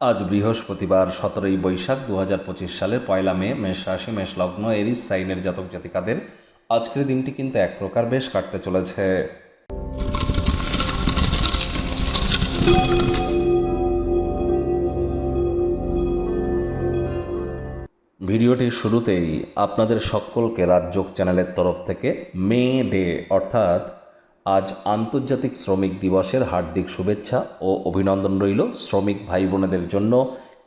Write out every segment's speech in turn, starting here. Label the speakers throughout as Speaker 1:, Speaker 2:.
Speaker 1: আজ বৃহস্পতিবার 17ই বৈশাখ 2025 সালের 1 মে, মেষ রাশি, মেষ লগ্ন, এরিস সাইনের জাতক জাতিকাদের আজকের দিনটি কিন্তু এক প্রকার বেশ কাটতে চলেছে। ভিডিওটির শুরুতেই আপনাদের সকলকে রাজযোগ চ্যানেলের তরফ থেকে মে ডে অর্থাৎ আজ আন্তর্জাতিক শ্রমিক দিবসের হার্দিক শুভেচ্ছা ও অভিনন্দন রইল। শ্রমিক ভাই বোনেদের জন্য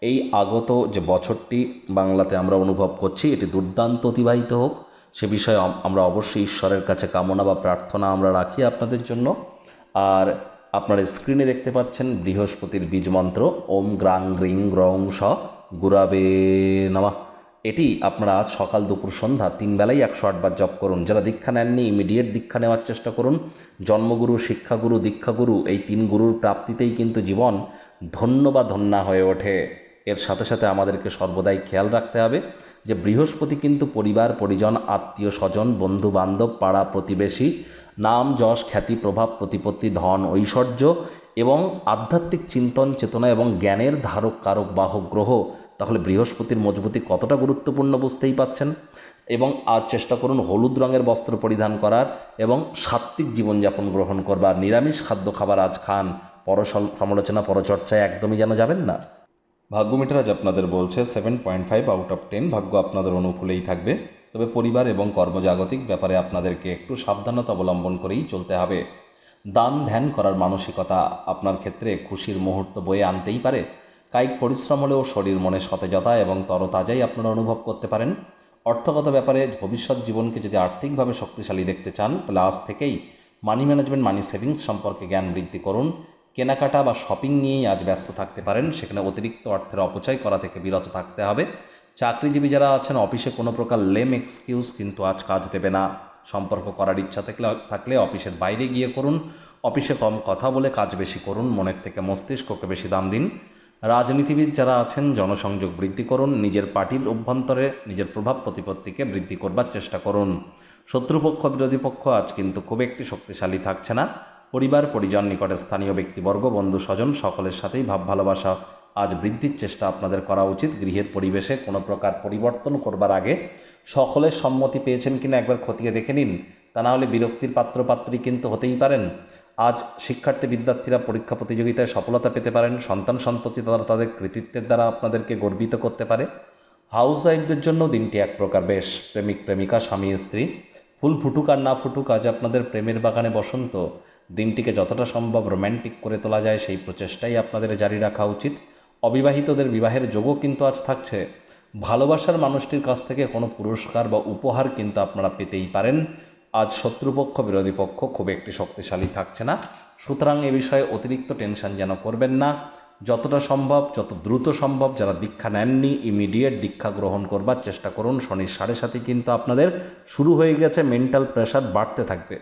Speaker 1: এই আগত যে বছরটি বাংলাতে আমরা অনুভব করছি এটি দুর্দান্ত অতিবাহিত হোক, সে বিষয়ে আমরা অবশ্যই ঈশ্বরের কাছে কামনা বা প্রার্থনা আমরা রাখি আপনাদের জন্য। আর আপনারা স্ক্রিনে দেখতে পাচ্ছেন বৃহস্পতির বীজ মন্ত্র ওম গ্রাং গ্রিং গ্রং স গুরাবে নমঃ। এটি আপনারা আজ সকাল দুপুর সন্ধ্যা 3 বেলাই 108 বার জপ করুন। যারা দীক্ষা নেননি ইমিডিয়েট দীক্ষা নেওয়ার চেষ্টা করুন। জন্মগুরু, শিক্ষাগুরু, দীক্ষাগুরু এই 3 গুরুর প্রাপ্তিতেই কিন্তু জীবন ধন্য বা ধন্যা হয়ে ওঠে। এর সাথে সাথে আমাদেরকে সর্বদাই খেয়াল রাখতে হবে যে বৃহস্পতি কিন্তু পরিবার পরিজন, আত্মীয় স্বজন, বন্ধু বান্ধব, পাড়া প্রতিবেশী, নাম যশ খ্যাতি প্রভাব প্রতিপত্তি ধন ঐশ্বর্য এবং আধ্যাত্মিক চিন্তন চেতনা এবং জ্ঞানের ধারক কারক বাহক গ্রহ। তাহলে বৃহস্পতির মজবুতি কতটা গুরুত্বপূর্ণ বুঝতেই পাচ্ছেন। এবং আজ চেষ্টা করুন হলুদ রঙের বস্ত্র পরিধান করার এবং সাত্ত্বিক জীবনযাপন গ্রহণ করবার। নিরামিষ খাদ্য খাবার আজ খান। সমালোচনা পরচর্চায় একদমই যেন যাবেন না। ভাগ্য মিটার আজ আপনাদের বলছে 7.5 আউট অফ 10। ভাগ্য আপনাদের অনুকূলেই থাকবে, তবে পরিবার এবং কর্মজাগতিক ব্যাপারে আপনাদেরকে একটু সাবধানতা অবলম্বন করেই চলতে হবে। দান ধ্যান করার মানসিকতা আপনার ক্ষেত্রে খুশির মুহূর্ত বয়ে আনতেই পারে। কায়িক পরিশ্রম হলেও শরীর মনে সতেজতা এবং তরতাজাই আপনারা অনুভব করতে পারেন। অর্থগত ব্যাপারে ভবিষ্যৎ জীবনকে যদি আর্থিকভাবে শক্তিশালী দেখতে চান তাহলে আজ থেকেই মানি ম্যানেজমেন্ট, মানি সেভিংস সম্পর্কে জ্ঞান বৃদ্ধি করুন। কেনাকাটা বা শপিং নিয়েই আজ ব্যস্ত থাকতে পারেন, সেখানে অতিরিক্ত অর্থের অপচয় করা থেকে বিরত থাকতে হবে। চাকরিজীবী যারা আছেন অফিসে কোনো প্রকার লেম এক্সকিউজ কিন্তু আজ কাজ দেবে না। সম্পর্ক করার ইচ্ছা থাকলে অফিসের বাইরে গিয়ে করুন। অফিসে কম কথা বলে কাজ বেশি করুন। মনের থেকে মস্তিষ্ককে বেশি দাম দিন। রাজনীতিবিদ যারা আছেন জনসংযোগ বৃদ্ধি করুন। নিজের পার্টির অভ্যন্তরে নিজের প্রভাব প্রতিপত্তিকে বৃদ্ধি করবার চেষ্টা করুন। শত্রুপক্ষ বিরোধী পক্ষ আজ কিন্তু খুব একটি শক্তিশালী থাকছে না। পরিবার পরিজন, নিকটে স্থানীয় ব্যক্তিবর্গ, বন্ধু স্বজন সকলের সাথেই ভাব ভালোবাসা আজ বৃদ্ধির চেষ্টা আপনাদের করা উচিত। গৃহের পরিবেশে কোনো প্রকার পরিবর্তন করবার আগে সকলের সম্মতি পেয়েছেন কিনা একবার খতিয়ে দেখে নিন, তা না হলে বিরক্তির পাত্রপাত্রী কিন্তু হতেই পারেন। আজ শিক্ষার্থী বিদ্যার্থীরা পরীক্ষা প্রতিযোগিতায় সফলতা পেতে পারেন। সন্তান সন্ততি তারা তাদের কৃতিত্বের দ্বারা আপনাদেরকে গর্বিত করতে পারে। হাউস ওয়াইফদের জন্য দিনটি এক প্রকার বেশ। প্রেমিক প্রেমিকা, স্বামী স্ত্রী, ফুল ফুটুক আর না ফুটুক আজ আপনাদের প্রেমের বাগানে বসন্ত। দিনটিকে যতটা সম্ভব রোম্যান্টিক করে তোলা যায় সেই প্রচেষ্টাই আপনাদের জারি রাখা উচিত। অবিবাহিতদের বিবাহের যোগও কিন্তু আজ থাকছে। ভালোবাসার মানুষটির কাছ থেকে কোনো পুরস্কার বা উপহার কিন্তু আপনারা পেতেই পারেন। আজ শত্রুপক্ষ বিরোধী পক্ষ খুব একটি শক্তিশালী থাকছে না, সুতরাং এ বিষয়ে অতিরিক্ত টেনশন যেন করবেন না। যতটা সম্ভব, যত দ্রুত সম্ভব যারা দীক্ষা নেননি ইমিডিয়েট দীক্ষা গ্রহণ করবার চেষ্টা করুন। শনির 7.5 কিন্তু আপনাদের শুরু হয়ে গেছে, মেন্টাল প্রেশার বাড়তে থাকবে।